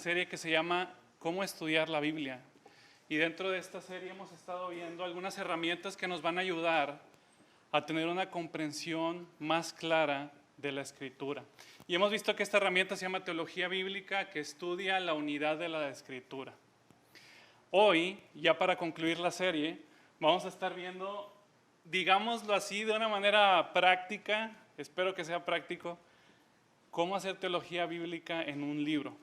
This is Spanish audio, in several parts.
serie que se llama ¿Cómo estudiar la Biblia? Y dentro de esta serie hemos estado viendo algunas herramientas que nos van a ayudar a tener una comprensión más clara de la Escritura. Y hemos visto que esta herramienta se llama Teología Bíblica, que estudia la unidad de la Escritura. Hoy, ya para concluir la serie, vamos a estar viendo, digámoslo así, de una manera práctica, espero que sea práctico, cómo hacer teología bíblica en un libro.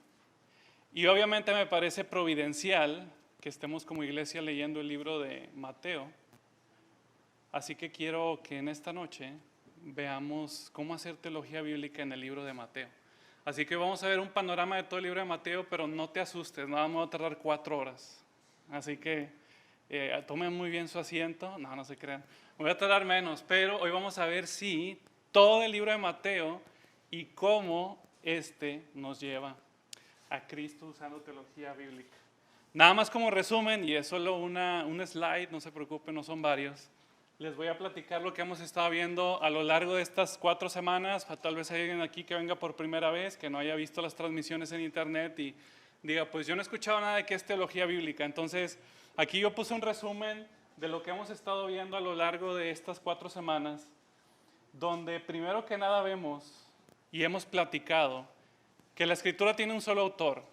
Y obviamente me parece providencial que estemos como iglesia leyendo el libro de Mateo. Así que quiero que en esta noche veamos cómo hacer teología bíblica en el libro de Mateo. Así que vamos a ver un panorama de todo el libro de Mateo, pero no te asustes, nada más va a tardar 4 horas. Así que tomen muy bien su asiento, no se crean. Voy a tardar menos, pero hoy vamos a ver si todo el libro de Mateo y cómo nos lleva a Cristo usando teología bíblica. Nada más como resumen, y es solo un slide, no se preocupen, no son varios. Les voy a platicar lo que hemos estado viendo a lo largo de estas 4 semanas. Tal vez hay alguien aquí que venga por primera vez, que no haya visto las transmisiones en internet y diga, pues yo no he escuchado nada de qué es teología bíblica. Entonces, aquí yo puse un resumen de lo que hemos estado viendo a lo largo de estas 4 semanas, donde primero que nada vemos y hemos platicado que la Escritura tiene un solo autor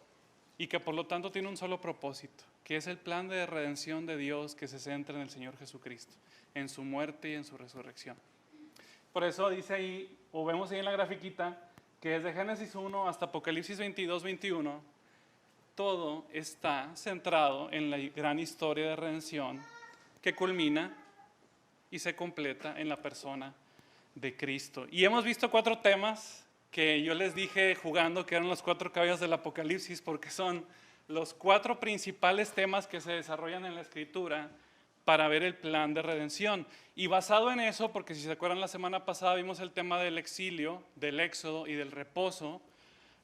y que por lo tanto tiene un solo propósito, que es el plan de redención de Dios que se centra en el Señor Jesucristo, en su muerte y en su resurrección. Por eso dice ahí, o vemos ahí en la grafiquita, que desde Génesis 1 hasta Apocalipsis 22, 21, todo está centrado en la gran historia de redención que culmina y se completa en la persona de Cristo. Y hemos visto 4 temas que yo les dije jugando que eran los 4 caballos del Apocalipsis, porque son los 4 principales temas que se desarrollan en la Escritura para ver el plan de redención. Y basado en eso, porque si se acuerdan la semana pasada vimos el tema del exilio, del éxodo y del reposo,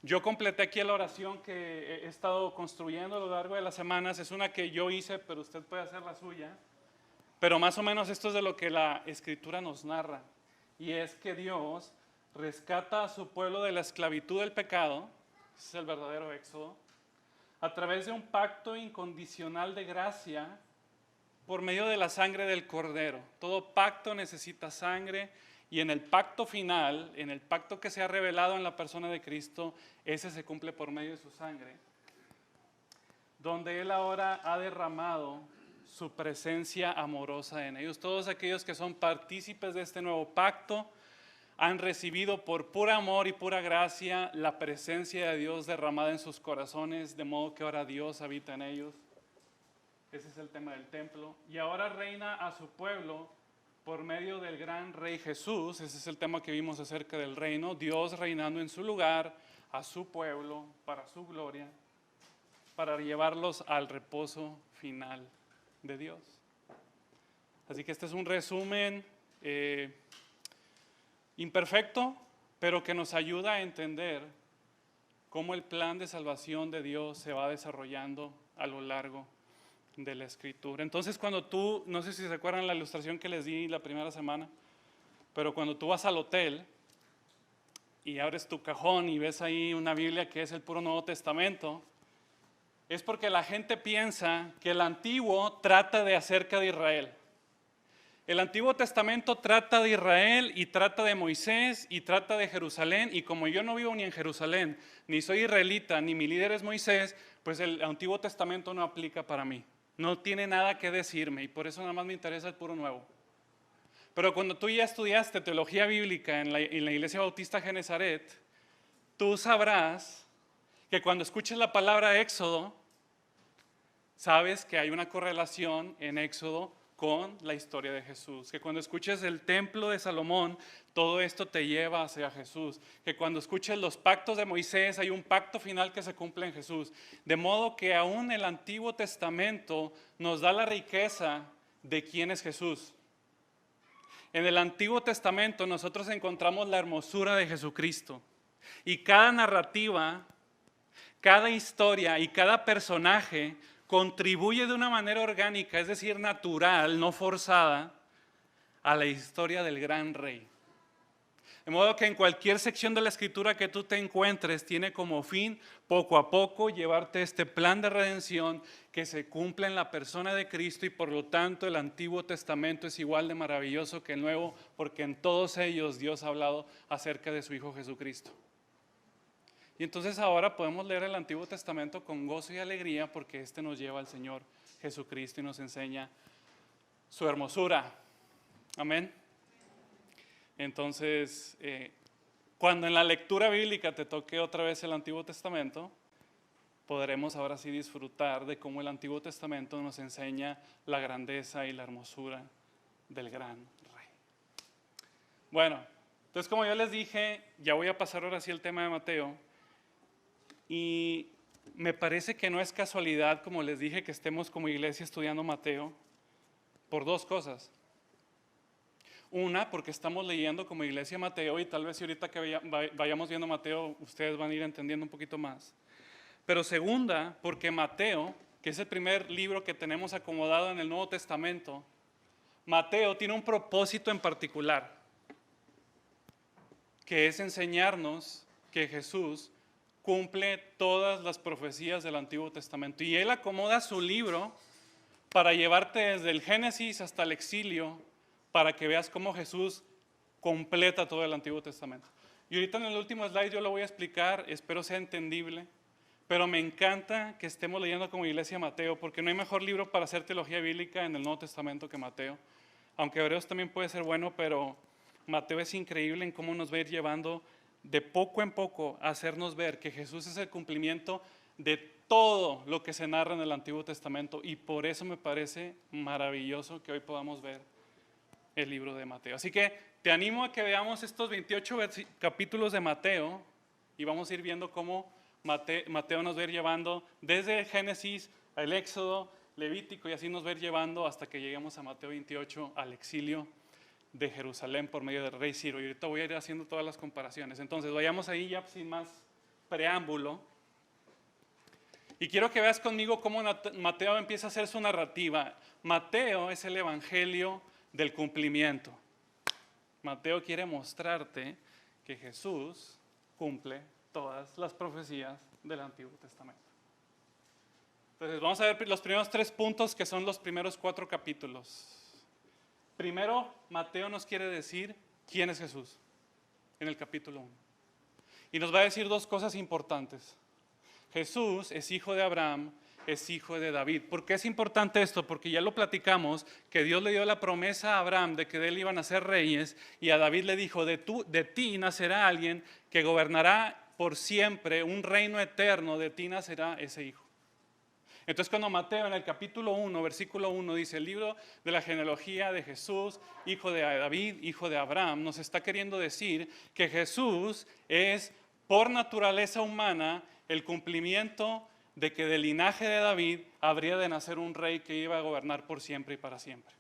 yo completé aquí la oración que he estado construyendo a lo largo de las semanas. Es una que yo hice, pero usted puede hacer la suya. Pero más o menos esto es de lo que la Escritura nos narra. Y es que Dios rescata a su pueblo de la esclavitud del pecado, ese es el verdadero éxodo, a través de un pacto incondicional de gracia por medio de la sangre del Cordero. Todo pacto necesita sangre y en el pacto final, en el pacto que se ha revelado en la persona de Cristo, ese se cumple por medio de su sangre, donde Él ahora ha derramado su presencia amorosa en ellos. Todos aquellos que son partícipes de este nuevo pacto han recibido por puro amor y pura gracia la presencia de Dios derramada en sus corazones, de modo que ahora Dios habita en ellos. Ese es el tema del templo. Y ahora reina a su pueblo por medio del gran Rey Jesús. Ese es el tema que vimos acerca del reino. Dios reinando en su lugar, a su pueblo, para su gloria, para llevarlos al reposo final de Dios. Así que este es un resumen imperfecto, pero que nos ayuda a entender cómo el plan de salvación de Dios se va desarrollando a lo largo de la Escritura. Entonces cuando tú, no sé si se acuerdan la ilustración que les di la primera semana, pero cuando tú vas al hotel y abres tu cajón y ves ahí una Biblia que es el puro Nuevo Testamento, es porque la gente piensa que el Antiguo trata de acerca de Israel. El Antiguo Testamento trata de Israel y trata de Moisés y trata de Jerusalén, y como yo no vivo ni en Jerusalén, ni soy israelita, ni mi líder es Moisés, pues el Antiguo Testamento no aplica para mí. No tiene nada que decirme y por eso nada más me interesa el puro nuevo. Pero cuando tú ya estudiaste teología bíblica en la Iglesia Bautista Genezaret, tú sabrás que cuando escuches la palabra Éxodo, sabes que hay una correlación en Éxodo con la historia de Jesús, que cuando escuches el templo de Salomón, todo esto te lleva hacia Jesús, que cuando escuches los pactos de Moisés, hay un pacto final que se cumple en Jesús, de modo que aún el Antiguo Testamento nos da la riqueza de quién es Jesús. En el Antiguo Testamento nosotros encontramos la hermosura de Jesucristo, y cada narrativa, cada historia y cada personaje contribuye de una manera orgánica, es decir, natural, no forzada, a la historia del gran rey. De modo que en cualquier sección de la Escritura que tú te encuentres, tiene como fin, poco a poco, llevarte este plan de redención que se cumple en la persona de Cristo, y por lo tanto el Antiguo Testamento es igual de maravilloso que el Nuevo, porque en todos ellos Dios ha hablado acerca de su Hijo Jesucristo. Y entonces ahora podemos leer el Antiguo Testamento con gozo y alegría, porque este nos lleva al Señor Jesucristo y nos enseña su hermosura. Amén. Entonces, cuando en la lectura bíblica te toque otra vez el Antiguo Testamento, podremos ahora sí disfrutar de cómo el Antiguo Testamento nos enseña la grandeza y la hermosura del gran Rey. Bueno, entonces como yo les dije, ya voy a pasar ahora sí el tema de Mateo. Y me parece que no es casualidad, como les dije, que estemos como iglesia estudiando Mateo, por dos cosas. Una, porque estamos leyendo como iglesia Mateo, y tal vez si ahorita que vayamos viendo Mateo, ustedes van a ir entendiendo un poquito más. Pero segunda, porque Mateo, que es el primer libro que tenemos acomodado en el Nuevo Testamento, Mateo tiene un propósito en particular, que es enseñarnos que Jesús cumple todas las profecías del Antiguo Testamento. Y él acomoda su libro para llevarte desde el Génesis hasta el exilio, para que veas cómo Jesús completa todo el Antiguo Testamento. Y ahorita en el último slide yo lo voy a explicar, espero sea entendible, pero me encanta que estemos leyendo como iglesia Mateo, porque no hay mejor libro para hacer teología bíblica en el Nuevo Testamento que Mateo. Aunque Hebreos también puede ser bueno, pero Mateo es increíble en cómo nos va a ir llevando de poco en poco a hacernos ver que Jesús es el cumplimiento de todo lo que se narra en el Antiguo Testamento, y por eso me parece maravilloso que hoy podamos ver el libro de Mateo. Así que te animo a que veamos estos 28 capítulos de Mateo, y vamos a ir viendo cómo Mateo nos va a ir llevando desde Génesis al Éxodo, Levítico, y así nos va a ir llevando hasta que lleguemos a Mateo 28, al exilio de Jerusalén por medio del rey Ciro. Y ahorita voy a ir haciendo todas las comparaciones. Entonces vayamos ahí ya sin más preámbulo. Y quiero que veas conmigo cómo Mateo empieza a hacer su narrativa. Mateo es el evangelio del cumplimiento. Mateo quiere mostrarte que Jesús cumple todas las profecías del Antiguo Testamento. Entonces vamos a ver los primeros 3 puntos, que son los primeros 4 capítulos. Primero, Mateo nos quiere decir quién es Jesús en el capítulo 1. Y nos va a decir 2 cosas importantes. Jesús es hijo de Abraham, es hijo de David. ¿Por qué es importante esto? Porque ya lo platicamos, que Dios le dio la promesa a Abraham de que de él iban a ser reyes, y a David le dijo, de ti nacerá alguien que gobernará por siempre, un reino eterno, de ti nacerá ese hijo. Entonces cuando Mateo en el capítulo 1, versículo 1 dice, el libro de la genealogía de Jesús, hijo de David, hijo de Abraham, nos está queriendo decir que Jesús es por naturaleza humana el cumplimiento de que del linaje de David habría de nacer un rey que iba a gobernar por siempre y para siempre.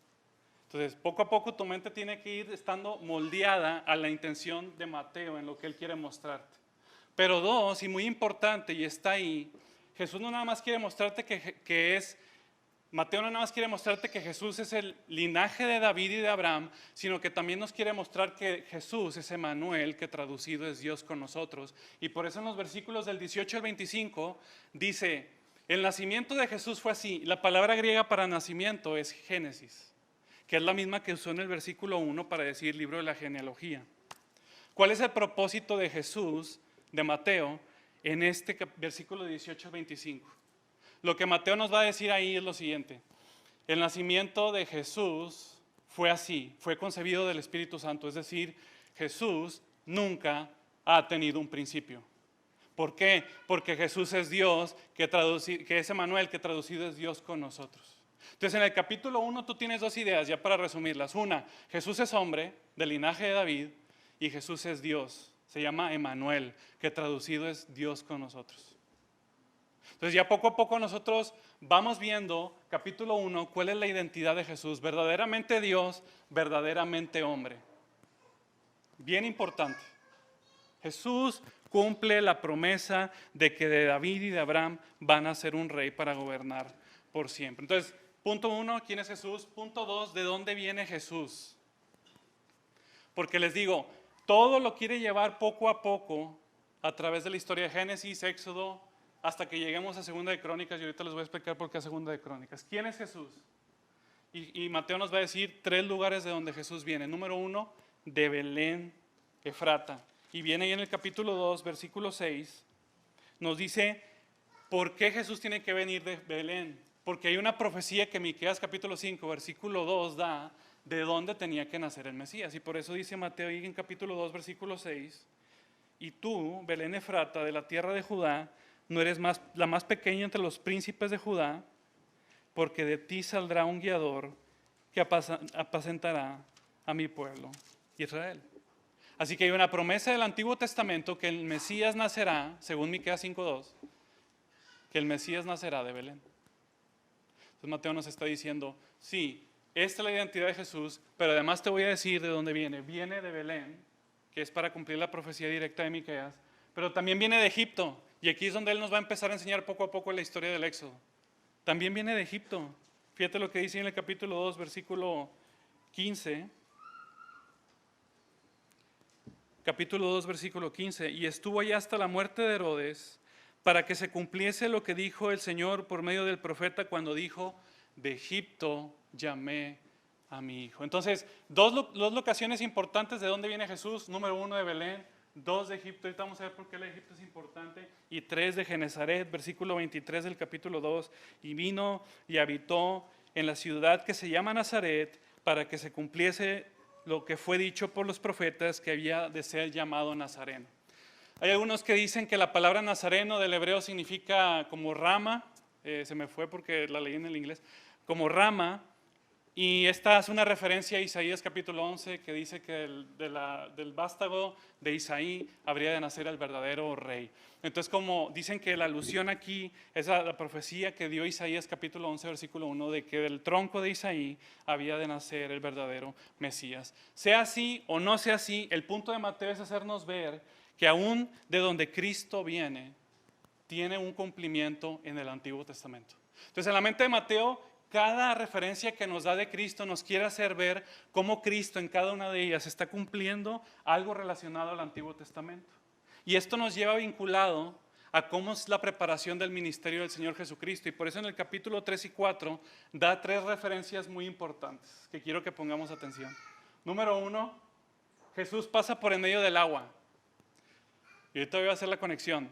Entonces, poco a poco tu mente tiene que ir estando moldeada a la intención de Mateo en lo que él quiere mostrarte. Pero 2, y muy importante, y está ahí, Jesús no nada más quiere mostrarte Mateo no nada más quiere mostrarte que Jesús es el linaje de David y de Abraham, sino que también nos quiere mostrar que Jesús es Emmanuel, que traducido es Dios con nosotros. Y por eso en los versículos del 18 al 25 dice, el nacimiento de Jesús fue así. La palabra griega para nacimiento es Génesis, que es la misma que usó en el versículo 1 para decir libro de la genealogía. ¿Cuál es el propósito de Jesús, de Mateo, en este versículo 18 al 25? Lo que Mateo nos va a decir ahí es lo siguiente. El nacimiento de Jesús fue así, fue concebido del Espíritu Santo. Es decir, Jesús nunca ha tenido un principio. ¿Por qué? Porque Jesús es Dios, que es Emmanuel, que traducido es Dios con nosotros. Entonces en el capítulo 1 tú tienes 2 ideas, ya para resumirlas. Una, Jesús es hombre del linaje de David, y Jesús es Dios. Se llama Emmanuel, que traducido es Dios con nosotros. Entonces ya poco a poco nosotros vamos viendo, capítulo 1, cuál es la identidad de Jesús. Verdaderamente Dios, verdaderamente hombre. Bien importante. Jesús cumple la promesa de que de David y de Abraham van a ser un rey para gobernar por siempre. Entonces, punto 1, ¿quién es Jesús? Punto 2, ¿de dónde viene Jesús? Porque les digo, todo lo quiere llevar poco a poco a través de la historia de Génesis, Éxodo, hasta que lleguemos a Segunda de Crónicas, y ahorita les voy a explicar por qué a Segunda de Crónicas. ¿Quién es Jesús? Y Mateo nos va a decir 3 lugares de donde Jesús viene. Número 1, de Belén, Efrata. Y viene ahí en el capítulo 2, versículo 6, nos dice, ¿por qué Jesús tiene que venir de Belén? Porque hay una profecía que Miqueas capítulo 5, versículo 2 da, de dónde tenía que nacer el Mesías. Y por eso dice Mateo ahí en capítulo 2, versículo 6, y tú, Belén Efrata, de la tierra de Judá, no eres la más pequeña entre los príncipes de Judá, porque de ti saldrá un guiador que apacentará a mi pueblo, Israel. Así que hay una promesa del Antiguo Testamento que el Mesías nacerá, según Miqueas 5:2, que el Mesías nacerá de Belén. Entonces Mateo nos está diciendo, sí, esta es la identidad de Jesús, pero además te voy a decir de dónde viene. Viene de Belén, que es para cumplir la profecía directa de Miqueas, pero también viene de Egipto, y aquí es donde él nos va a empezar a enseñar poco a poco la historia del Éxodo. También viene de Egipto. Fíjate lo que dice en el capítulo 2, versículo 15. Capítulo 2, versículo 15. Y estuvo allá hasta la muerte de Herodes, para que se cumpliese lo que dijo el Señor por medio del profeta cuando dijo, de Egipto llamé a mi hijo. Entonces, dos locaciones importantes de dónde viene Jesús. Número 1, de Belén. 2, de Egipto. Ahorita vamos a ver por qué el Egipto es importante. Y 3, de Genezaret, versículo 23 del capítulo 2. Y vino y habitó en la ciudad que se llama Nazaret, para que se cumpliese lo que fue dicho por los profetas, que había de ser llamado Nazareno. Hay algunos que dicen que la palabra nazareno del hebreo significa como rama, se me fue porque la leí en el inglés, como rama, y esta es una referencia a Isaías capítulo 11, que dice que del vástago de Isaí habría de nacer el verdadero rey. Entonces, como dicen que la alusión aquí es a la profecía que dio Isaías capítulo 11, versículo 1, de que del tronco de Isaí había de nacer el verdadero Mesías. Sea así o no sea así, el punto de Mateo es hacernos ver que aún de donde Cristo viene, tiene un cumplimiento en el Antiguo Testamento. Entonces, en la mente de Mateo, cada referencia que nos da de Cristo nos quiere hacer ver cómo Cristo en cada una de ellas está cumpliendo algo relacionado al Antiguo Testamento. Y esto nos lleva vinculado a cómo es la preparación del ministerio del Señor Jesucristo. Y por eso en el capítulo 3 y 4 da 3 referencias muy importantes que quiero que pongamos atención. Número 1, Jesús pasa por en medio del agua. Y ahorita voy a hacer la conexión.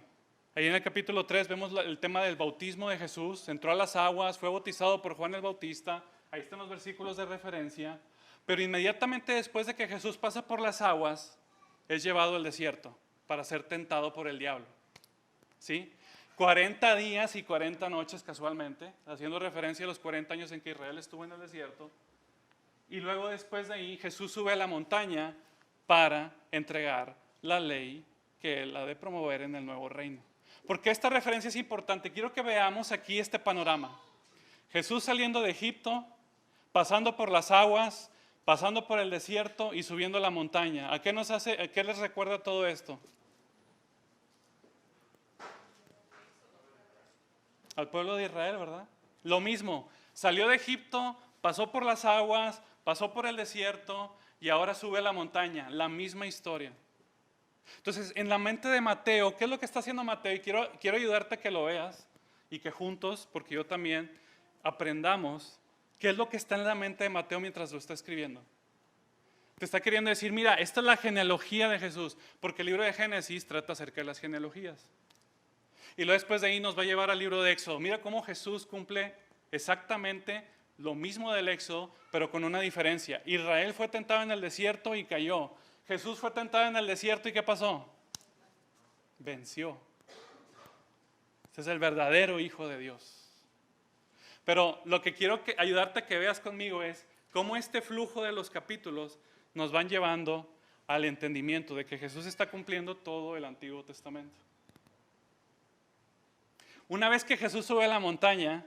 Ahí en el capítulo 3 vemos el tema del bautismo de Jesús. Entró a las aguas, fue bautizado por Juan el Bautista. Ahí están los versículos de referencia. Pero inmediatamente después de que Jesús pasa por las aguas, es llevado al desierto para ser tentado por el diablo. ¿Sí? 40 días y 40 noches casualmente, haciendo referencia a los 40 años en que Israel estuvo en el desierto. Y luego después de ahí Jesús sube a la montaña para entregar la ley que él ha de promover en el nuevo reino. Porque esta referencia es importante. Quiero que veamos aquí este panorama. Jesús saliendo de Egipto, pasando por las aguas, pasando por el desierto y subiendo a la montaña. ¿A qué les recuerda todo esto? Al pueblo de Israel, ¿verdad? Lo mismo, salió de Egipto, pasó por las aguas, pasó por el desierto y ahora sube a la montaña. La misma historia. Entonces, en la mente de Mateo, ¿qué es lo que está haciendo Mateo? Y quiero ayudarte a que lo veas y que juntos, porque yo también, aprendamos qué es lo que está en la mente de Mateo mientras lo está escribiendo. Te está queriendo decir, mira, esta es la genealogía de Jesús, porque el libro de Génesis trata acerca de las genealogías. Y luego después de ahí nos va a llevar al libro de Éxodo. Mira cómo Jesús cumple exactamente lo mismo del Éxodo, pero con una diferencia. Israel fue tentado en el desierto y cayó. Jesús fue tentado en el desierto y ¿qué pasó? Venció. Este es el verdadero Hijo de Dios. Pero lo que quiero ayudarte a que veas conmigo es cómo este flujo de los capítulos nos van llevando al entendimiento de que Jesús está cumpliendo todo el Antiguo Testamento. Una vez que Jesús sube a la montaña,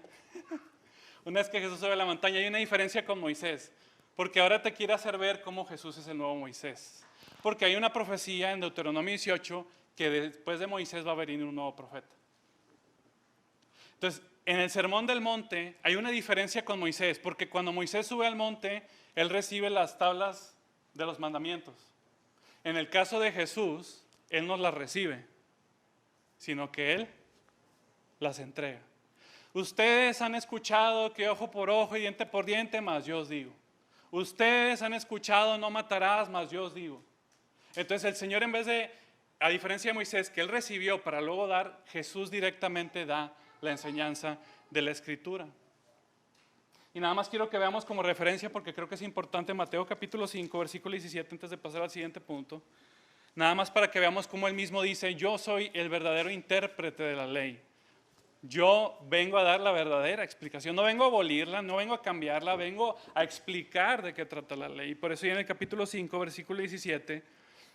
hay una diferencia con Moisés. Porque ahora te quiere hacer ver cómo Jesús es el nuevo Moisés. Porque hay una profecía en Deuteronomio 18 que después de Moisés va a venir un nuevo profeta. Entonces, en el Sermón del Monte hay una diferencia con Moisés, porque cuando Moisés sube al monte, él recibe las tablas de los mandamientos. En el caso de Jesús, Él no las recibe, sino que Él las entrega. Ustedes han escuchado que ojo por ojo y diente por diente, mas yo os digo. Ustedes han escuchado no matarás, mas yo os digo. Entonces el Señor, en vez de, a diferencia de Moisés, que Él recibió para luego dar, Jesús directamente da la enseñanza de la Escritura. Y nada más quiero que veamos como referencia, porque creo que es importante, Mateo capítulo 5, versículo 17, antes de pasar al siguiente punto. Nada más para que veamos cómo Él mismo dice, yo soy el verdadero intérprete de la ley. Yo vengo a dar la verdadera explicación, no vengo a abolirla, no vengo a cambiarla, vengo a explicar de qué trata la ley. Por eso ya en el capítulo 5, versículo 17,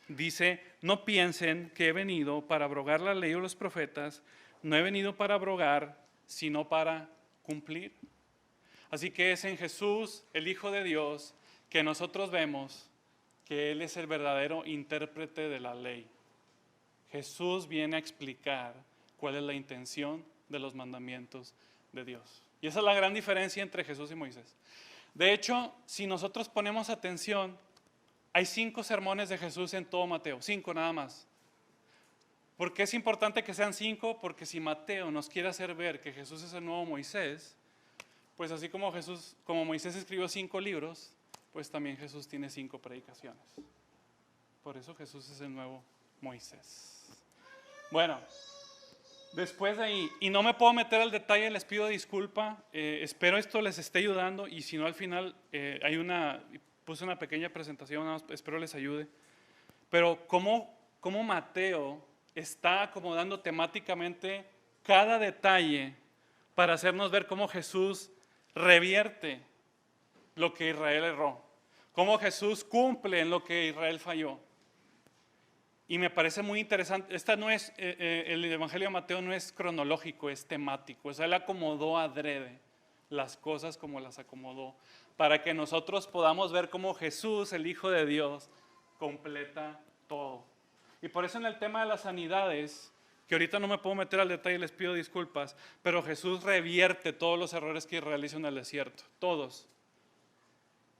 dice, no piensen que he venido para abrogar la ley o los profetas, no he venido para abrogar, sino para cumplir. Así que es en Jesús, el Hijo de Dios, que nosotros vemos que Él es el verdadero intérprete de la ley. Jesús viene a explicar cuál es la intención de los mandamientos de Dios. Y esa es la gran diferencia entre Jesús y Moisés. De hecho, si nosotros ponemos atención, hay 5 sermones de Jesús en todo Mateo, 5 nada más. ¿Por qué es importante que sean 5? Porque si Mateo nos quiere hacer ver que Jesús es el nuevo Moisés, pues así como Moisés escribió 5 libros, pues también Jesús tiene 5 predicaciones. Por eso Jesús es el nuevo Moisés. Bueno, después de ahí, y no me puedo meter al detalle, les pido disculpa, espero esto les esté ayudando, y si no al final puse una pequeña presentación, espero les ayude. Pero cómo Mateo está acomodando temáticamente cada detalle para hacernos ver cómo Jesús revierte lo que Israel erró, cómo Jesús cumple en lo que Israel falló. Y me parece muy interesante, el Evangelio de Mateo no es cronológico, es temático. O sea, Él acomodó adrede las cosas como las acomodó, para que nosotros podamos ver cómo Jesús, el Hijo de Dios, completa todo. Y por eso en el tema de las sanidades, que ahorita no me puedo meter al detalle, les pido disculpas, pero Jesús revierte todos los errores que Israel hizo en el desierto, todos.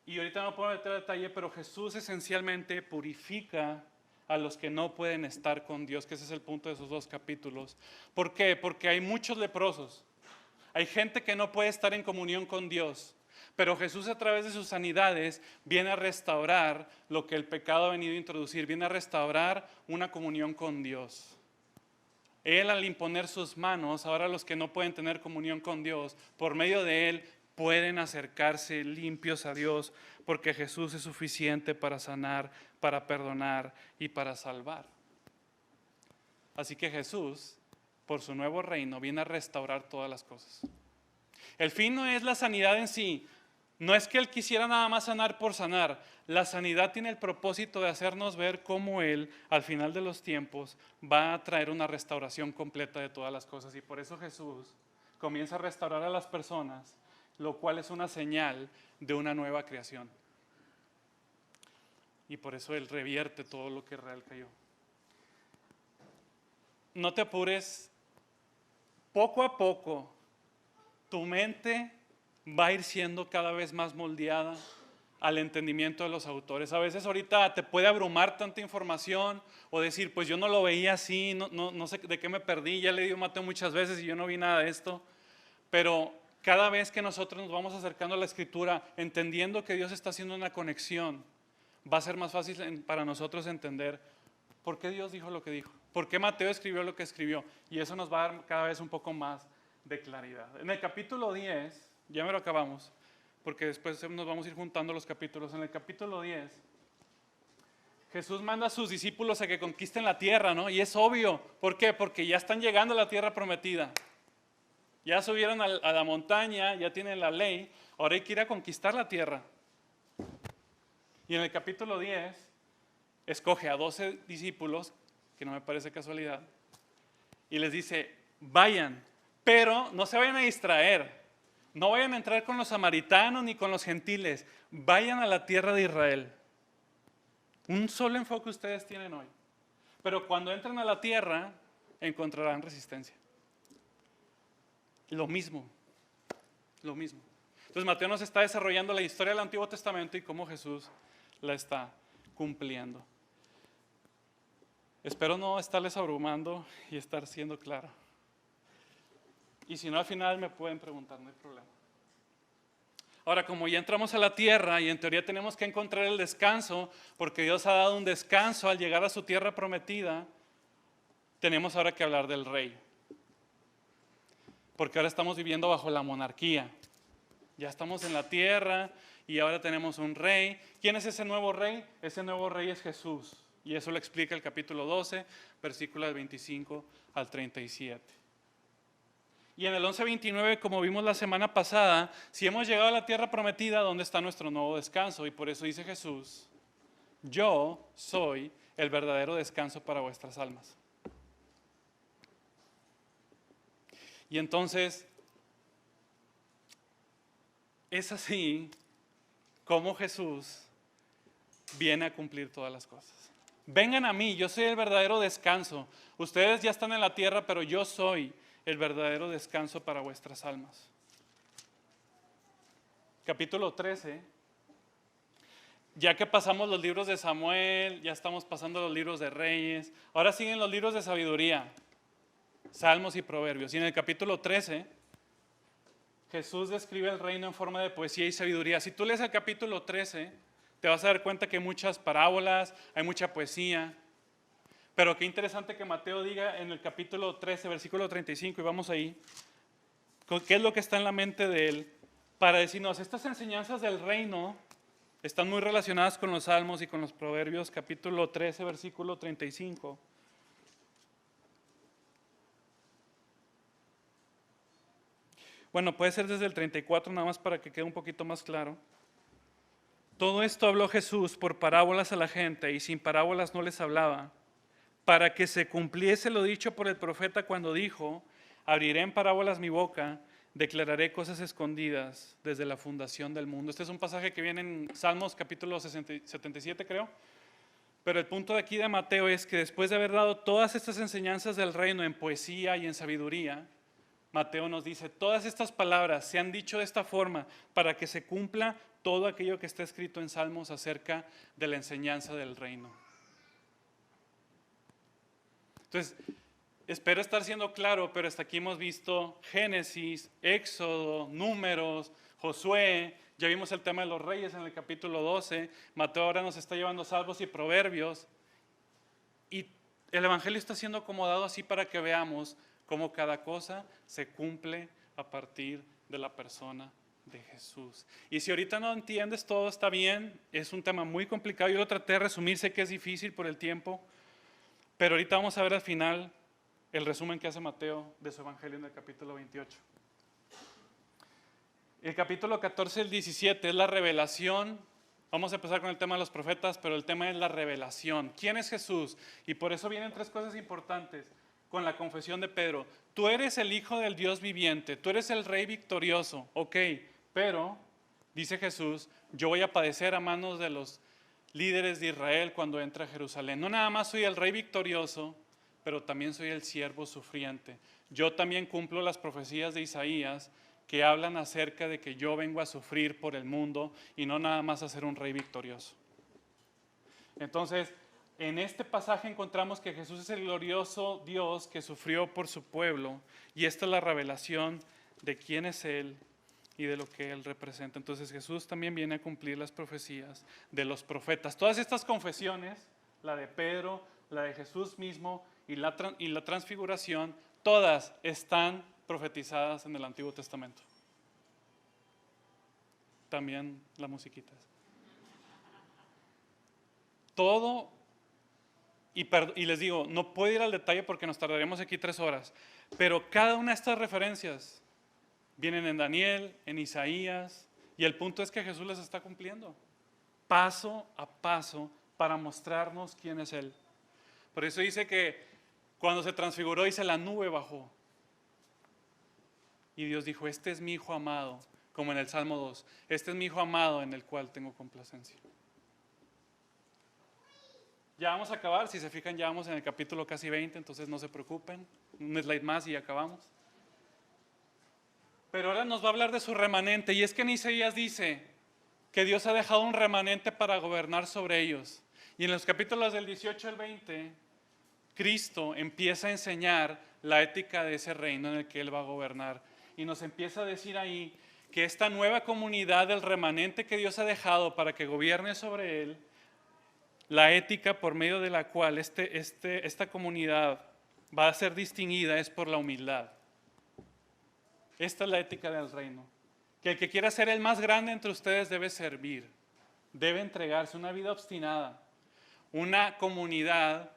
Y ahorita no me puedo meter al detalle, pero Jesús esencialmente purifica a los que no pueden estar con Dios, que ese es el punto de esos 2 capítulos. ¿Por qué? Porque hay muchos leprosos, hay gente que no puede estar en comunión con Dios, pero Jesús a través de sus sanidades viene a restaurar lo que el pecado ha venido a introducir, viene a restaurar una comunión con Dios. Él, al imponer sus manos, ahora los que no pueden tener comunión con Dios, por medio de Él pueden acercarse limpios a Dios, porque Jesús es suficiente para sanar, para perdonar y para salvar. Así que Jesús, por su nuevo reino, viene a restaurar todas las cosas. El fin no es la sanidad en sí, no es que Él quisiera nada más sanar por sanar. La sanidad tiene el propósito de hacernos ver cómo Él, al final de los tiempos, va a traer una restauración completa de todas las cosas. Y por eso Jesús comienza a restaurar a las personas, lo cual es una señal de una nueva creación. Y por eso Él revierte todo lo que Israel cayó. No te apures, poco a poco tu mente va a ir siendo cada vez más moldeada al entendimiento de los autores. A veces ahorita te puede abrumar tanta información o decir, pues yo no lo veía así, no sé de qué me perdí, ya leí Mateo muchas veces y yo no vi nada de esto. Pero cada vez que nosotros nos vamos acercando a la Escritura, entendiendo que Dios está haciendo una conexión, va a ser más fácil para nosotros entender por qué Dios dijo lo que dijo, por qué Mateo escribió lo que escribió. Y eso nos va a dar cada vez un poco más de claridad. En el capítulo 10, ya me lo acabamos, porque después nos vamos a ir juntando los capítulos. En el capítulo 10, Jesús manda a sus discípulos a que conquisten la tierra, ¿no? Y es obvio, ¿por qué? Porque ya están llegando a la tierra prometida. Ya subieron a la montaña, ya tienen la ley, ahora hay que ir a conquistar la tierra. Y en el capítulo 10, escoge a 12 discípulos, que no me parece casualidad, y les dice, vayan, pero no se vayan a distraer. No vayan a entrar con los samaritanos ni con los gentiles. Vayan a la tierra de Israel. Un solo enfoque ustedes tienen hoy. Pero cuando entren a la tierra, encontrarán resistencia. Lo mismo. Entonces Mateo nos está desarrollando la historia del Antiguo Testamento y cómo Jesús la está cumpliendo. Espero no estarles abrumando y estar siendo claro. Y si no, al final me pueden preguntar, no hay problema. Ahora, como ya entramos a la tierra y en teoría tenemos que encontrar el descanso, porque Dios ha dado un descanso al llegar a su tierra prometida, tenemos ahora que hablar del rey. Porque ahora estamos viviendo bajo la monarquía. Ya estamos en la tierra y ahora tenemos un rey. ¿Quién es ese nuevo rey? Ese nuevo rey es Jesús. Y eso lo explica el capítulo 12, versículos 25 al 37. Y en el 11:29, como vimos la semana pasada, si hemos llegado a la tierra prometida, ¿dónde está nuestro nuevo descanso? Y por eso dice Jesús, yo soy el verdadero descanso para vuestras almas. Y entonces, es así como Jesús viene a cumplir todas las cosas. Vengan a mí, yo soy el verdadero descanso. Ustedes ya están en la tierra, pero yo soy el verdadero descanso para vuestras almas. Capítulo 13. Ya que pasamos los libros de Samuel, ya estamos pasando los libros de Reyes, ahora siguen los libros de sabiduría, Salmos y Proverbios. Y en el capítulo 13, Jesús describe el reino en forma de poesía y sabiduría. Si tú lees el capítulo 13, te vas a dar cuenta que hay muchas parábolas, hay mucha poesía. Pero qué interesante que Mateo diga en el capítulo 13, versículo 35, y vamos ahí, qué es lo que está en la mente de él, para decirnos, estas enseñanzas del reino están muy relacionadas con los Salmos y con los Proverbios, capítulo 13, versículo 35. Bueno, puede ser desde el 34 nada más para que quede un poquito más claro. Todo esto habló Jesús por parábolas a la gente y sin parábolas no les hablaba, para que se cumpliese lo dicho por el profeta cuando dijo, abriré en parábolas mi boca, declararé cosas escondidas desde la fundación del mundo. Este es un pasaje que viene en Salmos capítulo 77 creo, pero el punto de aquí de Mateo es que después de haber dado todas estas enseñanzas del reino en poesía y en sabiduría, Mateo nos dice, todas estas palabras se han dicho de esta forma para que se cumpla todo aquello que está escrito en Salmos acerca de la enseñanza del reino. Entonces, espero estar siendo claro, pero hasta aquí hemos visto Génesis, Éxodo, Números, Josué, ya vimos el tema de los reyes en el capítulo 12, Mateo ahora nos está llevando Salmos y Proverbios, y el Evangelio está siendo acomodado así para que veamos cómo cada cosa se cumple a partir de la persona de Jesús. Y si ahorita no entiendes todo, está bien, es un tema muy complicado, yo lo traté de resumir, sé que es difícil por el tiempo, pero ahorita vamos a ver al final el resumen que hace Mateo de su Evangelio en el capítulo 28. El capítulo 14 al 17 es la revelación. Vamos a empezar con el tema de los profetas, pero el tema es la revelación. ¿Quién es Jesús? Y por eso vienen tres cosas importantes con la confesión de Pedro. Tú eres el Hijo del Dios viviente, tú eres el Rey victorioso, ok, pero, dice Jesús, yo voy a padecer a manos de los líderes de Israel cuando entre a Jerusalén. No nada más soy el Rey victorioso, pero también soy el siervo sufriente. Yo también cumplo las profecías de Isaías que hablan acerca de que yo vengo a sufrir por el mundo y no nada más a ser un rey victorioso. Entonces, en este pasaje encontramos que Jesús es el glorioso Dios que sufrió por su pueblo y esta es la revelación de quién es Él y de lo que Él representa. Entonces Jesús también viene a cumplir las profecías de los profetas. Todas estas confesiones, la de Pedro, la de Jesús mismo y la transfiguración, todas están profetizadas en el Antiguo Testamento. También la musiquita. Todo, y les digo, no puedo ir al detalle porque nos tardaríamos aquí 3 horas, pero cada una de estas referencias vienen en Daniel, en Isaías, y el punto es que Jesús las está cumpliendo, paso a paso, para mostrarnos quién es Él. Por eso dice que cuando se transfiguró, dice la nube bajó. Y Dios dijo, este es mi Hijo amado, como en el Salmo 2, este es mi Hijo amado en el cual tengo complacencia. Ya vamos a acabar, si se fijan ya vamos en el capítulo casi 20, entonces no se preocupen, un slide más y acabamos. Pero ahora nos va a hablar de su remanente, y es que en Isaías dice que Dios ha dejado un remanente para gobernar sobre ellos. Y en los capítulos del 18 al 20 Cristo empieza a enseñar la ética de ese reino en el que Él va a gobernar. Y nos empieza a decir ahí que esta nueva comunidad del remanente que Dios ha dejado para que gobierne sobre Él, la ética por medio de la cual esta comunidad va a ser distinguida es por la humildad. Esta es la ética del reino. Que el que quiera ser el más grande entre ustedes debe servir, debe entregarse, una vida obstinada, una comunidad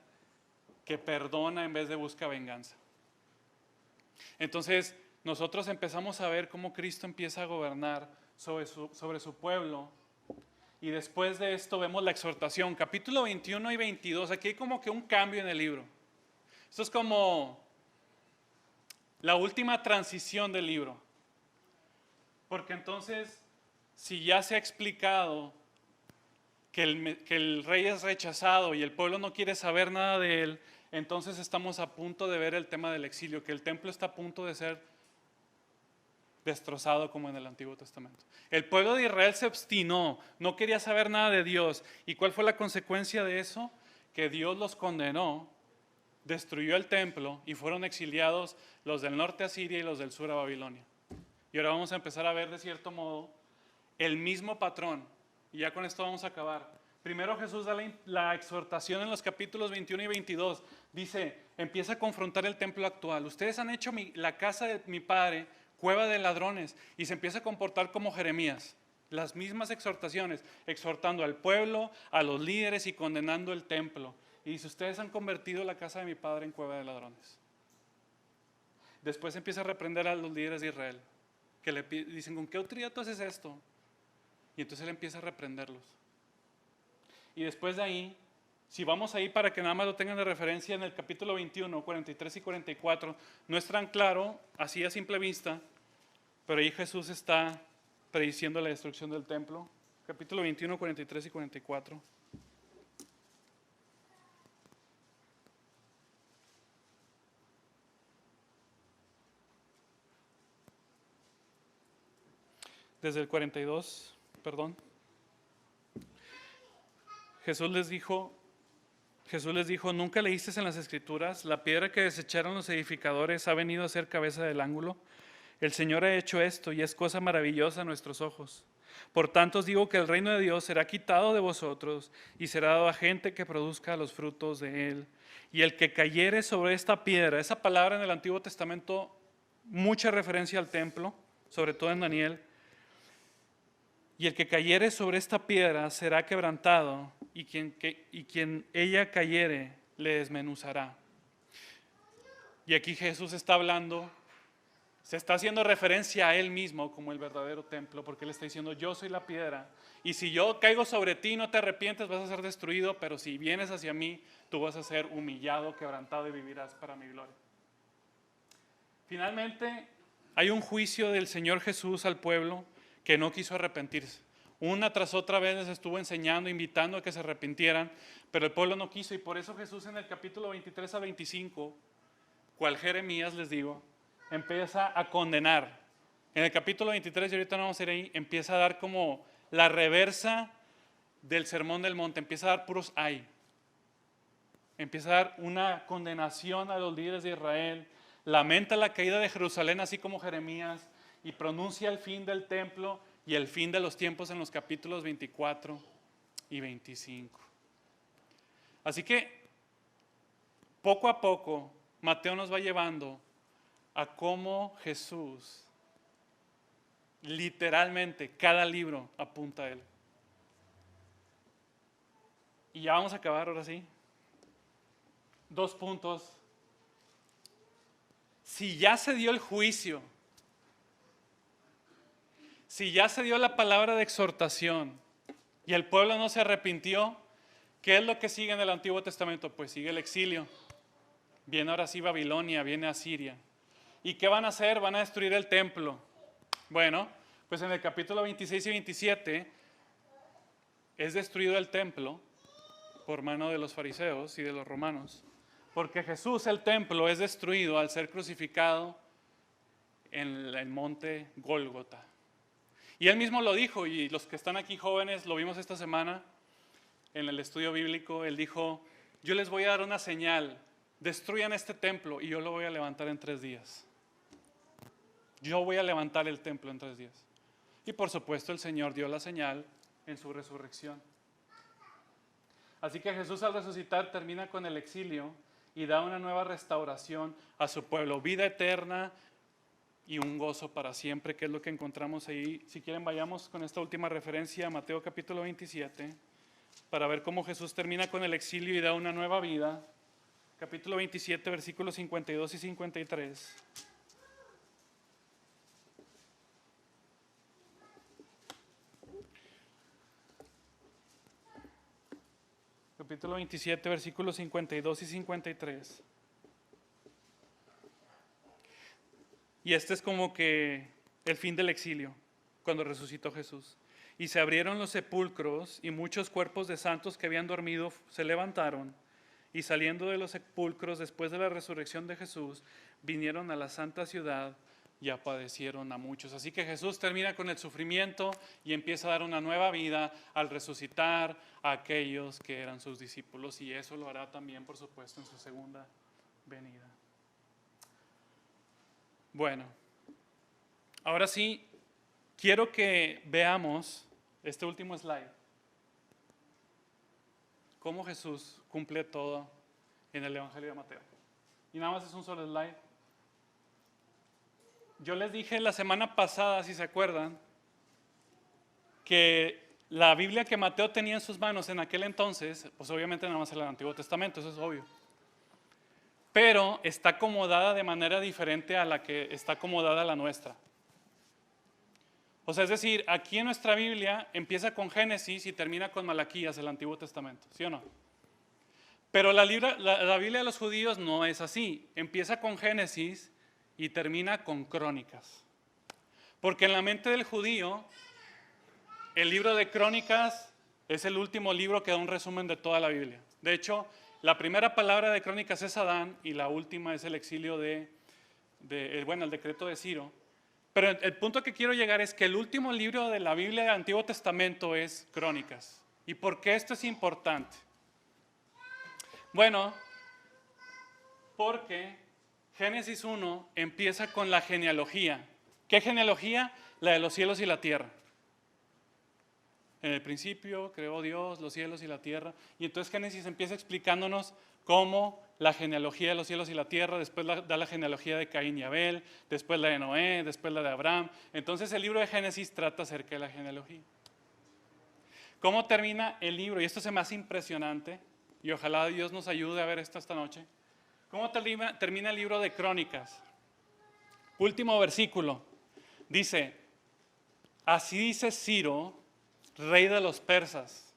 que perdona en vez de busca venganza. Entonces, nosotros empezamos a ver cómo Cristo empieza a gobernar sobre su pueblo. Y después de esto vemos la exhortación, capítulo 21 y 22. Aquí hay como que un cambio en el libro. Esto es como la última transición del libro. Porque entonces, si ya se ha explicado que el rey es rechazado y el pueblo no quiere saber nada de él, entonces estamos a punto de ver el tema del exilio, que el templo está a punto de ser destrozado como en el Antiguo Testamento. El pueblo de Israel se obstinó, no quería saber nada de Dios. ¿Y cuál fue la consecuencia de eso? Que Dios los condenó, destruyó el templo y fueron exiliados los del norte a Siria y los del sur a Babilonia. Y ahora vamos a empezar a ver de cierto modo el mismo patrón. Y ya con esto vamos a acabar. Primero Jesús da la exhortación en los capítulos 21 y 22. Dice, empieza a confrontar el templo actual. Ustedes han hecho la casa de mi padre cueva de ladrones, y se empieza a comportar como Jeremías. Las mismas exhortaciones, exhortando al pueblo, a los líderes y condenando el templo. Y dice, ustedes han convertido la casa de mi padre en cueva de ladrones. Después empieza a reprender a los líderes de Israel, que le dicen, ¿con qué autoridad tú haces esto? Y entonces él empieza a reprenderlos. Y después de ahí, si vamos ahí para que nada más lo tengan de referencia, en el capítulo 21, 43 y 44, no es tan claro, así a simple vista, pero ahí Jesús está prediciendo la destrucción del templo. Capítulo 21, 43 y 44. Desde el 42, perdón. Jesús les dijo, ¿nunca leíste en las Escrituras? La piedra que desecharon los edificadores ha venido a ser cabeza del ángulo. El Señor ha hecho esto y es cosa maravillosa a nuestros ojos. Por tanto os digo que el reino de Dios será quitado de vosotros y será dado a gente que produzca los frutos de él. Y el que cayere sobre esta piedra, esa palabra en el Antiguo Testamento, mucha referencia al templo, sobre todo en Daniel. Y el que cayere sobre esta piedra será quebrantado, y quien ella cayere le desmenuzará. Y aquí Jesús está hablando, se está haciendo referencia a Él mismo como el verdadero templo, porque Él está diciendo, yo soy la piedra, y si yo caigo sobre ti y no te arrepientes, vas a ser destruido, pero si vienes hacia mí, tú vas a ser humillado, quebrantado y vivirás para mi gloria. Finalmente, hay un juicio del Señor Jesús al pueblo que no quiso arrepentirse. Una tras otra vez les estuvo enseñando, invitando a que se arrepintieran, pero el pueblo no quiso, y por eso Jesús en el capítulo 23 a 25, cual Jeremías les digo, empieza a condenar. En el capítulo 23, y ahorita no vamos a ir ahí, empieza a dar como la reversa del sermón del monte, empieza a dar puros ay. Empieza a dar una condenación a los líderes de Israel, lamenta la caída de Jerusalén así como Jeremías, y pronuncia el fin del templo y el fin de los tiempos en los capítulos 24 y 25. Así que poco a poco Mateo nos va llevando a cómo Jesús, literalmente cada libro apunta a Él. Y ya vamos a acabar ahora sí. 2 puntos. Si ya se dio el juicio, si ya se dio la palabra de exhortación y el pueblo no se arrepintió, ¿qué es lo que sigue en el Antiguo Testamento? Pues sigue el exilio. Viene ahora sí Babilonia, viene Asiria. ¿Y qué van a hacer? Van a destruir el templo. Bueno, pues en el capítulo 26 y 27 es destruido el templo por mano de los fariseos y de los romanos, porque Jesús, el templo, es destruido al ser crucificado en el monte Gólgota. Y él mismo lo dijo, y los que están aquí jóvenes lo vimos esta semana en el estudio bíblico. Él dijo, yo les voy a dar una señal destruyan este templo y yo lo voy a levantar en 3 días. Yo voy a levantar el templo en 3 días. Y por supuesto el Señor dio la señal en su resurrección. Así que Jesús al resucitar termina con el exilio y da una nueva restauración a su pueblo, vida eterna y un gozo para siempre, que es lo que encontramos ahí. Si quieren, vayamos con esta última referencia a Mateo capítulo 27, para ver cómo Jesús termina con el exilio y da una nueva vida. Capítulo 27, versículos 52 y 53. Capítulo 27, versículos 52 y 53. Y este es como que el fin del exilio, cuando resucitó Jesús. Y se abrieron los sepulcros y muchos cuerpos de santos que habían dormido se levantaron. Y saliendo de los sepulcros después de la resurrección de Jesús, vinieron a la santa ciudad y padecieron a muchos. Así que Jesús termina con el sufrimiento y empieza a dar una nueva vida al resucitar a aquellos que eran sus discípulos. Y eso lo hará también, por supuesto, en su segunda venida. Bueno, ahora sí, quiero que veamos este último slide. Cómo Jesús cumple todo en el Evangelio de Mateo. Y nada más es un solo slide. Yo les dije la semana pasada, si se acuerdan, que la Biblia que Mateo tenía en sus manos en aquel entonces, pues obviamente nada más era el Antiguo Testamento, eso es obvio. Pero está acomodada de manera diferente a la que está acomodada la nuestra. O sea, es decir, aquí en nuestra Biblia empieza con Génesis y termina con Malaquías, el Antiguo Testamento, ¿sí o no? Pero la Biblia de los judíos no es así. Empieza con Génesis y termina con Crónicas. Porque en la mente del judío, el libro de Crónicas es el último libro que da un resumen de toda la Biblia. De hecho, la primera palabra de Crónicas es Adán y la última es el exilio el decreto de Ciro. Pero el punto que quiero llegar es que el último libro de la Biblia del Antiguo Testamento es Crónicas. ¿Y por qué esto es importante? Bueno, porque Génesis 1 empieza con la genealogía. ¿Qué genealogía? La de los cielos y la tierra. En el principio creó Dios los cielos y la tierra. Y entonces Génesis empieza explicándonos cómo la genealogía de los cielos y la tierra, después da la genealogía de Caín y Abel, después la de Noé, después la de Abraham. Entonces el libro de Génesis trata acerca de la genealogía. ¿Cómo termina el libro? Y esto se me hace impresionante, y ojalá Dios nos ayude a ver esto esta noche. ¿Cómo termina el libro de Crónicas? Último versículo. Dice, así dice Ciro, rey de los persas.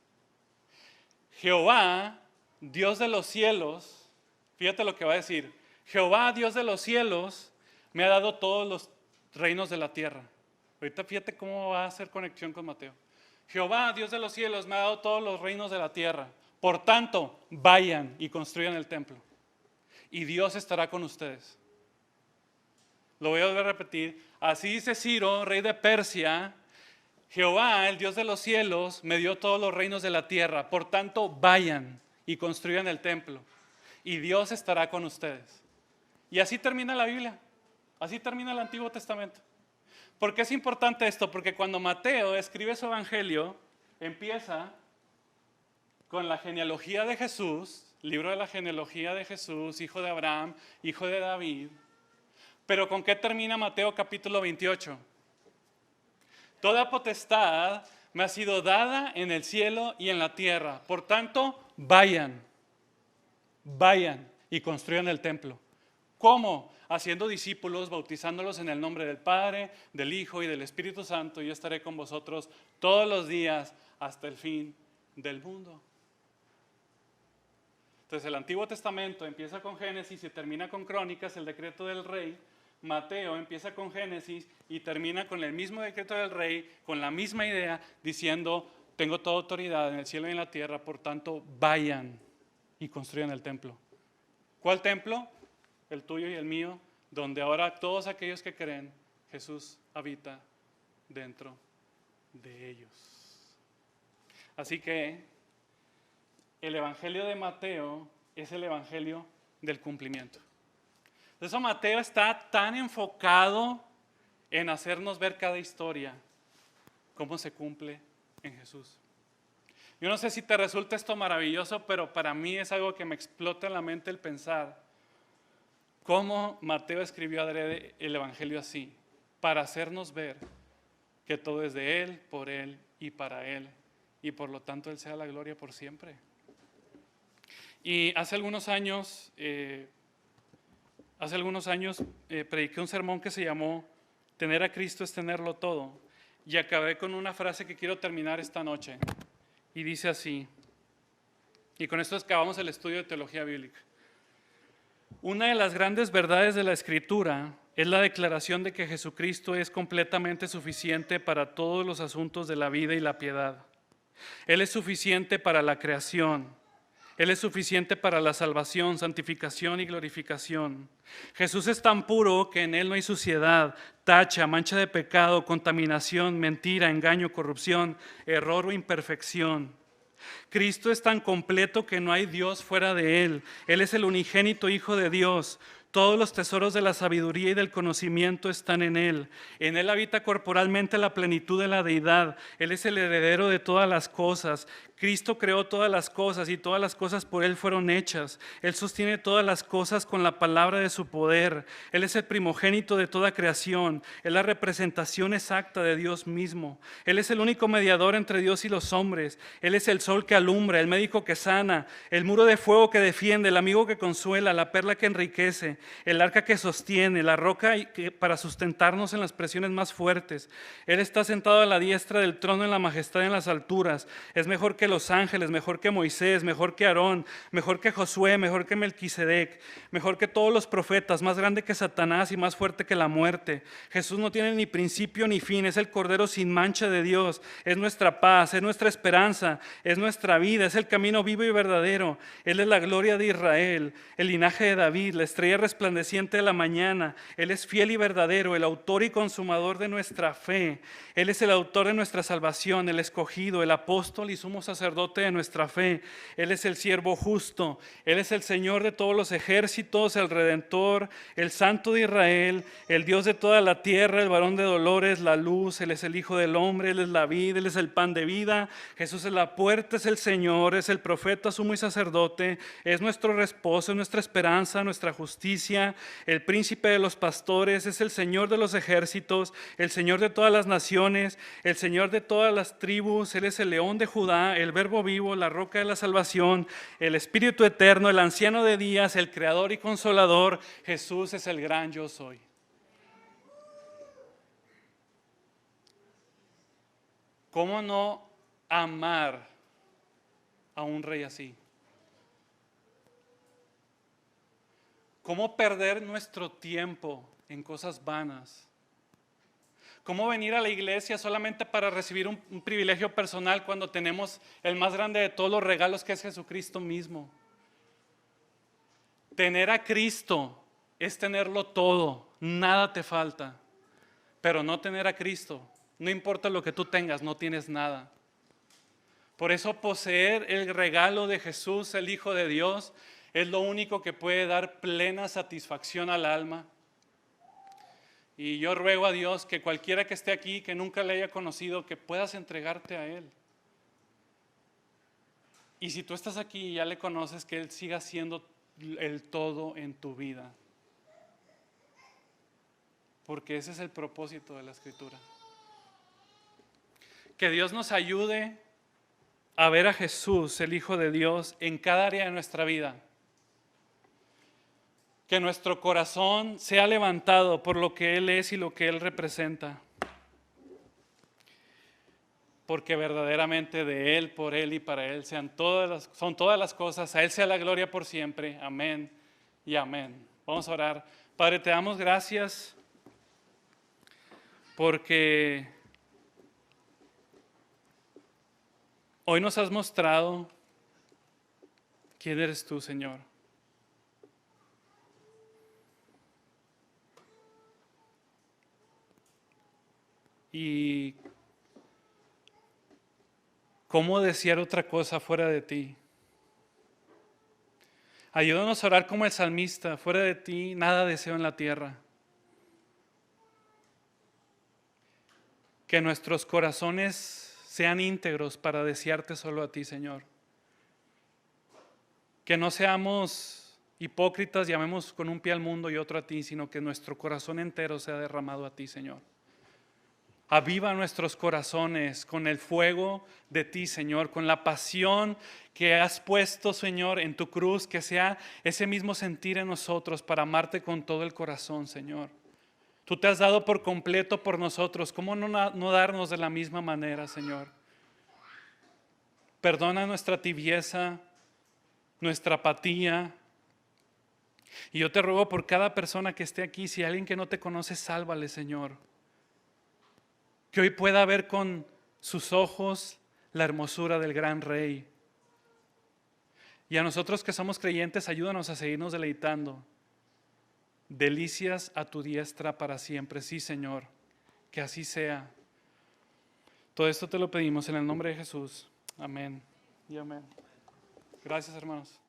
Jehová, Dios de los cielos, fíjate lo que va a decir. Jehová, Dios de los cielos, me ha dado todos los reinos de la tierra. Ahorita fíjate cómo va a hacer conexión con Mateo. Jehová, Dios de los cielos, me ha dado todos los reinos de la tierra. Por tanto, vayan y construyan el templo. Y Dios estará con ustedes. Lo voy a volver a repetir. Así dice Ciro, rey de Persia, Jehová, el Dios de los cielos, me dio todos los reinos de la tierra. Por tanto, vayan y construyan el templo. Y Dios estará con ustedes. Y así termina la Biblia. Así termina el Antiguo Testamento. ¿Por qué es importante esto? Porque cuando Mateo escribe su evangelio, empieza con la genealogía de Jesús, libro de la genealogía de Jesús, hijo de Abraham, hijo de David. Pero ¿con qué termina Mateo capítulo 28? Toda potestad me ha sido dada en el cielo y en la tierra. Por tanto, vayan y construyan el templo. ¿Cómo? Haciendo discípulos, bautizándolos en el nombre del Padre, del Hijo y del Espíritu Santo. Y yo estaré con vosotros todos los días hasta el fin del mundo. Entonces el Antiguo Testamento empieza con Génesis y termina con Crónicas, el decreto del rey. Mateo empieza con Génesis y termina con el mismo decreto del rey, con la misma idea, diciendo, tengo toda autoridad en el cielo y en la tierra, por tanto, vayan y construyan el templo. ¿Cuál templo? El tuyo y el mío, donde ahora todos aquellos que creen, Jesús habita dentro de ellos. Así que el Evangelio de Mateo es el Evangelio del cumplimiento. Por eso Mateo está tan enfocado en hacernos ver cada historia, cómo se cumple en Jesús. Yo no sé si te resulta esto maravilloso, pero para mí es algo que me explota en la mente el pensar cómo Mateo escribió adrede el Evangelio así, para hacernos ver que todo es de Él, por Él y para Él, y por lo tanto Él sea la gloria por siempre. Y hace algunos años prediqué un sermón que se llamó Tener a Cristo es tenerlo todo, y acabé con una frase que quiero terminar esta noche, y dice así, y con esto acabamos el estudio de teología bíblica. Una de las grandes verdades de la Escritura es la declaración de que Jesucristo es completamente suficiente para todos los asuntos de la vida y la piedad. Él es suficiente para la creación. Él es suficiente para la salvación, santificación y glorificación. Jesús es tan puro que en Él no hay suciedad, tacha, mancha de pecado, contaminación, mentira, engaño, corrupción, error o imperfección. Cristo es tan completo que no hay Dios fuera de Él. Él es el unigénito Hijo de Dios. Todos los tesoros de la sabiduría y del conocimiento están en Él. En Él habita corporalmente la plenitud de la deidad. Él es el heredero de todas las cosas. Cristo creó todas las cosas y todas las cosas por Él fueron hechas. Él sostiene todas las cosas con la palabra de su poder. Él es el primogénito de toda creación. Es la representación exacta de Dios mismo. Él es el único mediador entre Dios y los hombres. Él es el sol que alumbra, el médico que sana, el muro de fuego que defiende, el amigo que consuela, la perla que enriquece, el arca que sostiene, la roca para sustentarnos en las presiones más fuertes. Él está sentado a la diestra del trono en la majestad en las alturas. Es mejor que los ángeles, mejor que Moisés, mejor que Aarón, mejor que Josué, mejor que Melquisedec, mejor que todos los profetas, más grande que Satanás y más fuerte que la muerte. Jesús no tiene ni principio ni fin, es el Cordero sin mancha de Dios, es nuestra paz, es nuestra esperanza, es nuestra vida, es el camino vivo y verdadero. Él es la gloria de Israel, el linaje de David, la estrella resplandeciente de la mañana. Él es fiel y verdadero, el autor y consumador de nuestra fe. Él es el autor de nuestra salvación, el escogido, el apóstol y sumo sacerdote de nuestra fe. Él es el siervo justo. Él es el Señor de todos los ejércitos, el Redentor, el Santo de Israel, el Dios de toda la tierra, el varón de dolores, la luz. Él es el Hijo del hombre, Él es la vid, Él es el pan de vida. Jesús es la puerta, es el Señor, es el profeta, sumo y sacerdote, es nuestro reposo, es nuestra esperanza, nuestra justicia, el príncipe de los pastores, es el Señor de los ejércitos, el Señor de todas las naciones, el Señor de todas las tribus. Él es el león de Judá, el verbo vivo, la roca de la salvación, el Espíritu eterno, el anciano de días, el creador y consolador. Jesús es el gran yo soy. ¿Cómo no amar a un rey así? ¿Cómo perder nuestro tiempo en cosas vanas? ¿Cómo venir a la iglesia solamente para recibir un privilegio personal cuando tenemos el más grande de todos los regalos, que es Jesucristo mismo? Tener a Cristo es tenerlo todo, nada te falta. Pero no tener a Cristo, no importa lo que tú tengas, no tienes nada. Por eso poseer el regalo de Jesús, el Hijo de Dios, es lo único que puede dar plena satisfacción al alma. Y yo ruego a Dios que cualquiera que esté aquí, que nunca le haya conocido, que puedas entregarte a Él. Y si tú estás aquí y ya le conoces, que Él siga siendo el todo en tu vida. Porque ese es el propósito de la Escritura. Que Dios nos ayude a ver a Jesús, el Hijo de Dios, en cada área de nuestra vida. Que nuestro corazón sea levantado por lo que Él es y lo que Él representa. Porque verdaderamente de Él, por Él y para Él son todas las cosas. A Él sea la gloria por siempre. Amén y amén. Vamos a orar. Padre, te damos gracias porque hoy nos has mostrado quién eres tú, Señor. Y cómo desear otra cosa fuera de ti. Ayúdanos a orar como el salmista, fuera de ti nada deseo en la tierra. Que nuestros corazones sean íntegros para desearte solo a ti, Señor. Que no seamos hipócritas, llamemos con un pie al mundo y otro a ti, sino que nuestro corazón entero sea derramado a ti, Señor. Aviva nuestros corazones con el fuego de ti, Señor, con la pasión que has puesto, Señor, en tu cruz, que sea ese mismo sentir en nosotros para amarte con todo el corazón, Señor. Tú te has dado por completo por nosotros, ¿cómo no darnos de la misma manera, Señor? Perdona nuestra tibieza, nuestra apatía. Y yo te ruego por cada persona que esté aquí, si hay alguien que no te conoce, sálvale, Señor. Que hoy pueda ver con sus ojos la hermosura del gran Rey. Y a nosotros que somos creyentes, ayúdanos a seguirnos deleitando. Delicias a tu diestra para siempre. Sí, Señor, que así sea. Todo esto te lo pedimos en el nombre de Jesús. Amén y amén. Gracias, hermanos.